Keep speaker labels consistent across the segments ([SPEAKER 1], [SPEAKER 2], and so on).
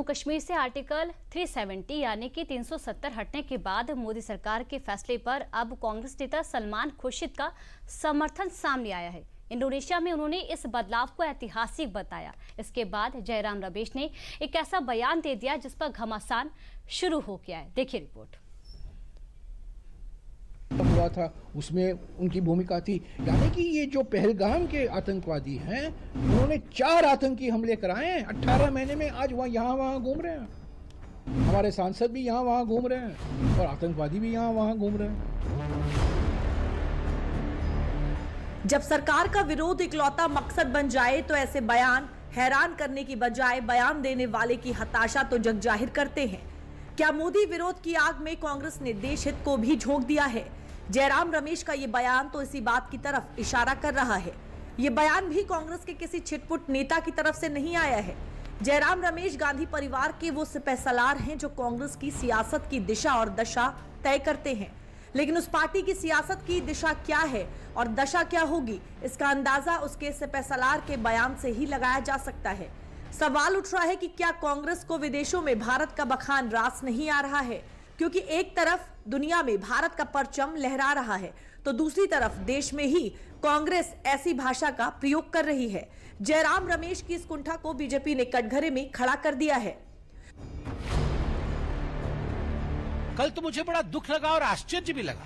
[SPEAKER 1] कश्मीर से आर्टिकल 370 यानी कि 370 हटने के बाद मोदी सरकार के फैसले पर अब कांग्रेस नेता सलमान खुर्शीद का समर्थन सामने आया है। इंडोनेशिया में उन्होंने इस बदलाव को ऐतिहासिक बताया। इसके बाद जयराम रमेश ने एक ऐसा बयान दे दिया जिस पर घमासान शुरू हो गया है। देखिए रिपोर्ट।
[SPEAKER 2] हुआ था उसमें उनकी भूमिका थी, यानी कि ये जो पहलगाम के आतंकवादी हैं उन्होंने 4 आतंकी हमले कराए हैं 18 महीने में। आज वहाँ यहाँ वहाँ घूम रहे हैं, हमारे सांसद भी यहाँ वहाँ घूम रहे हैं और आतंकवादी भी यहाँ वहाँ घूम रहे हैं।
[SPEAKER 3] जब सरकार का विरोध इकलौता मकसद बन जाए तो ऐसे बयान हैरान करने की बजाय बयान देने वाले की हताशा तो जग जाहिर करते हैं। क्या मोदी विरोध की आग में कांग्रेस ने देश हित को भी झोंक दिया है? जयराम रमेश का ये बयान तो इसी बात की तरफ इशारा कर रहा है। ये बयान भी कांग्रेस के किसी छिटपुट नेता की तरफ से नहीं आया है। जयराम रमेश गांधी परिवार के वो सिपहसालार हैं जो कांग्रेस की सियासत की दिशा और दशा तय करते हैं। लेकिन उस पार्टी की सियासत की दिशा क्या है और दशा क्या होगी, इसका अंदाजा उसके सिपहसालार के बयान से ही लगाया जा सकता है। सवाल उठ रहा है कि क्या कांग्रेस को विदेशों में भारत का बखान रास नहीं आ रहा है? क्योंकि एक तरफ दुनिया में भारत का परचम लहरा रहा है तो दूसरी तरफ देश में ही कांग्रेस ऐसी भाषा का प्रयोग कर रही है। जयराम रमेश की इस कुंठा को बीजेपी ने कटघरे में खड़ा कर दिया है।
[SPEAKER 4] कल तो मुझे बड़ा दुख लगा और आश्चर्य भी लगा।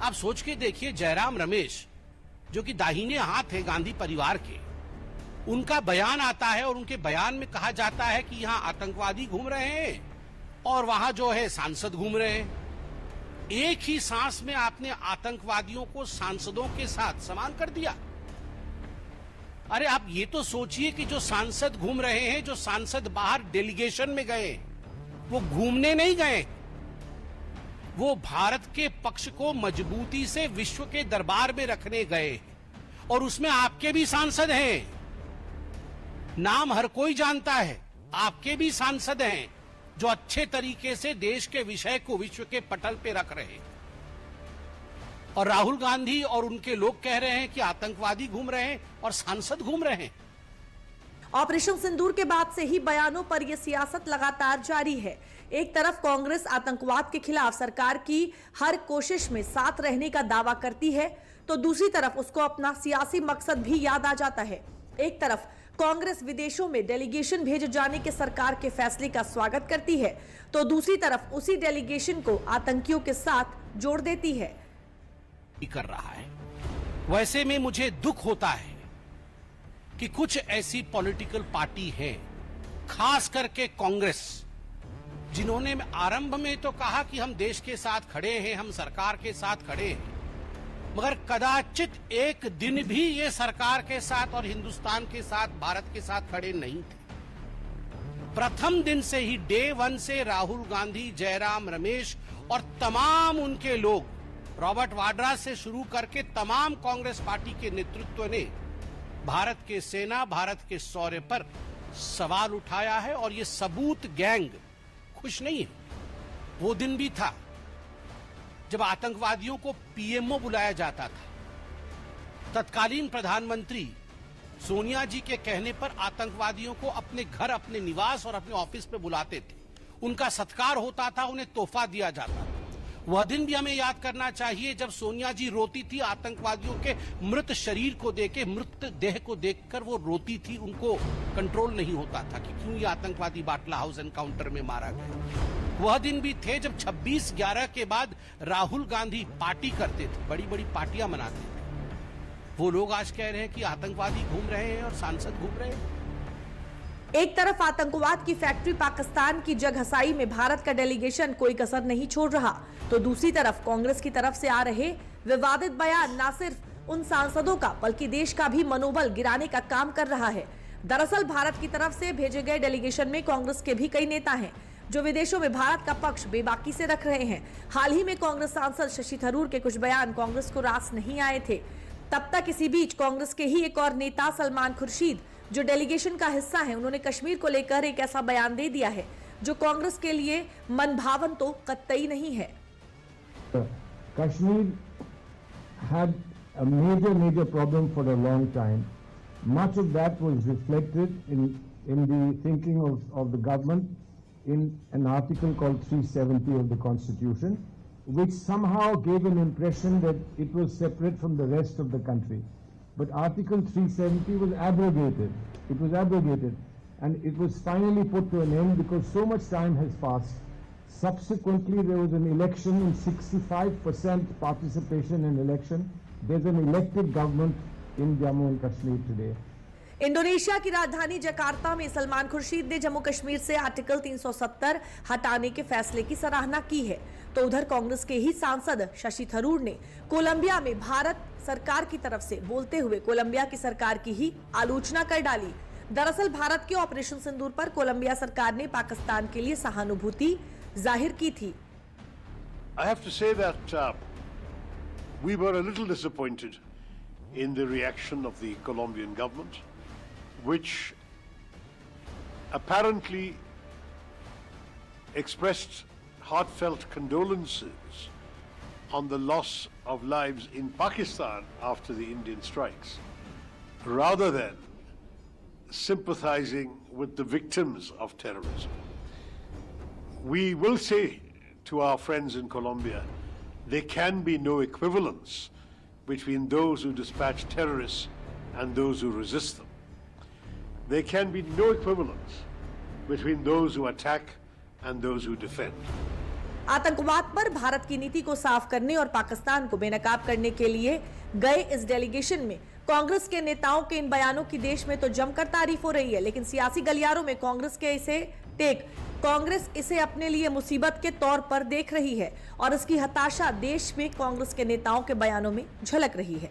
[SPEAKER 4] आप सोच के देखिए, जयराम रमेश जो कि दाहिने हाथ है गांधी परिवार के, उनका बयान आता है और उनके बयान में कहा जाता है कि यहाँ आतंकवादी घूम रहे हैं और वहां जो है सांसद घूम रहे हैं। एक ही सांस में आपने आतंकवादियों को सांसदों के साथ समान कर दिया। अरे आप ये तो सोचिए कि जो सांसद घूम रहे हैं, जो सांसद बाहर डेलीगेशन में गए, वो घूमने नहीं गए, वो भारत के पक्ष को मजबूती से विश्व के दरबार में रखने गए और उसमें आपके भी सांसद हैं। नाम हर कोई जानता है, आपके भी सांसद हैं जो अच्छे तरीके से देश के विषय को विश्व के पटल पे रख रहे हैं। और राहुल गांधी और उनके लोग कह रहे हैं कि आतंकवादी घूम रहे हैं और सांसद घूम रहे हैं।
[SPEAKER 3] ऑपरेशन सिंदूर के बाद से ही बयानों पर यह सियासत लगातार जारी है। एक तरफ कांग्रेस आतंकवाद के खिलाफ सरकार की हर कोशिश में साथ रहने का दावा करती है तो दूसरी तरफ उसको अपना सियासी मकसद भी याद आ जाता है। एक तरफ कांग्रेस विदेशों में डेलीगेशन भेजे जाने के सरकार के फैसले का स्वागत करती है तो दूसरी तरफ उसी डेलीगेशन को आतंकियों के साथ जोड़ देती है।
[SPEAKER 4] कर रहा है। वैसे में मुझे दुख होता है कि कुछ ऐसी पॉलिटिकल पार्टी है, खास करके कांग्रेस, जिन्होंने आरंभ में तो कहा कि हम देश के साथ खड़े हैं, हम सरकार के साथ खड़े हैं, मगर कदाचित एक दिन भी ये सरकार के साथ और हिंदुस्तान के साथ, भारत के साथ खड़े नहीं थे। प्रथम दिन से ही, डे 1 से राहुल गांधी, जयराम रमेश और तमाम उनके लोग, रॉबर्ट वाड्रा से शुरू करके तमाम कांग्रेस पार्टी के नेतृत्व ने भारत के सेना, भारत के शौर्य पर सवाल उठाया है। और ये सबूत गैंग खुश नहीं है। वो दिन भी था जब आतंकवादियों को पीएमओ बुलाया जाता था। तत्कालीन प्रधानमंत्री सोनिया जी के कहने पर आतंकवादियों को अपने घर, अपने निवास और अपने ऑफिस पे बुलाते थे। उनका सत्कार होता था, उन्हें तोहफा दिया जाता था। वह दिन भी हमें याद करना चाहिए जब सोनिया जी रोती थी आतंकवादियों के मृत शरीर को देख, मृत देह को देखकर वो रोती थी। उनको कंट्रोल नहीं होता था कि क्यों ये आतंकवादी बाटला हाउस एनकाउंटर में मारा गया। वह दिन भी थे जब 26/11 के बाद राहुल गांधी पार्टी करते थे, बड़ी बड़ी पार्टियां मनाते थे। वो लोग आज कह रहे हैं कि आतंकवादी घूम रहे हैं और सांसद घूम रहे हैं।
[SPEAKER 3] एक तरफ आतंकवाद की फैक्ट्री पाकिस्तान की जग हसाई में भारत का डेलीगेशन कोई कसर नहीं छोड़ रहा तो दूसरी तरफ कांग्रेस की तरफ से आ रहे विवादित बयान न सिर्फ उन सांसदों का बल्कि देश का भी मनोबल गिराने का काम कर रहा है। दरअसल भारत की तरफ से भेजे गए डेलीगेशन में कांग्रेस के भी कई नेता हैं जो विदेशों में भारत का पक्ष बेबाकी से रख रहे हैं। हाल ही में कांग्रेस सांसद शशि थरूर के कुछ बयान कांग्रेस को रास नहीं आए थे। तब तक इसी बीच कांग्रेस के ही एक और नेता सलमान खुर्शीद जो डेलीगेशन का हिस्सा है, उन्होंने कश्मीर को लेकर एक ऐसा बयान दे दिया है जो कांग्रेस के लिए मनभावन तो कतई नहीं है।
[SPEAKER 5] Kashmir had a major problem for a long time. Much of that was reflected in the thinking of the government in an article called 370 of the Constitution, which somehow gave an impression that it was separate from the rest of the country. But Article 370 was abrogated. It was abrogated, and it was finally put to an end because so much time has passed. Subsequently, there was an election in 65% participation in election. There's an elected government in Jammu and Kashmir today.
[SPEAKER 3] Indonesia की राजधानी Jakarta में सलमान खुर्शीद ने जम्मू कश्मीर से article 370 हटाने के फैसले की सराहना की है, तो उधर कांग्रेस के ही सांसद शशि थरूर ने कोलंबिया में भारत सरकार की तरफ से बोलते हुए कोलंबिया की सरकार की ही आलोचना कर डाली। दरअसल भारत के ऑपरेशन सिंदूर पर कोलंबिया सरकार ने पाकिस्तान के लिए सहानुभूति जाहिर की थी।
[SPEAKER 6] I have to say that we were a little disappointed in the reaction of the Colombian government, which apparently expressed heartfelt condolences on the loss of lives in Pakistan after the Indian strikes, rather than sympathizing with the victims of terrorism. We will say to our friends in Colombia, there can be no equivalence between those who dispatch terrorists and those who resist them. There can be no equivalence between those who attack and those who defend.
[SPEAKER 3] आतंकवाद पर भारत की नीति को साफ करने और पाकिस्तान को बेनकाब करने के लिए गए इस डेलीगेशन में कांग्रेस के नेताओं के इन बयानों की देश में तो जमकर तारीफ हो रही है, लेकिन सियासी गलियारों में कांग्रेस इसे अपने लिए मुसीबत के तौर पर देख रही है और इसकी हताशा देश में कांग्रेस के नेताओं के बयानों में झलक रही है।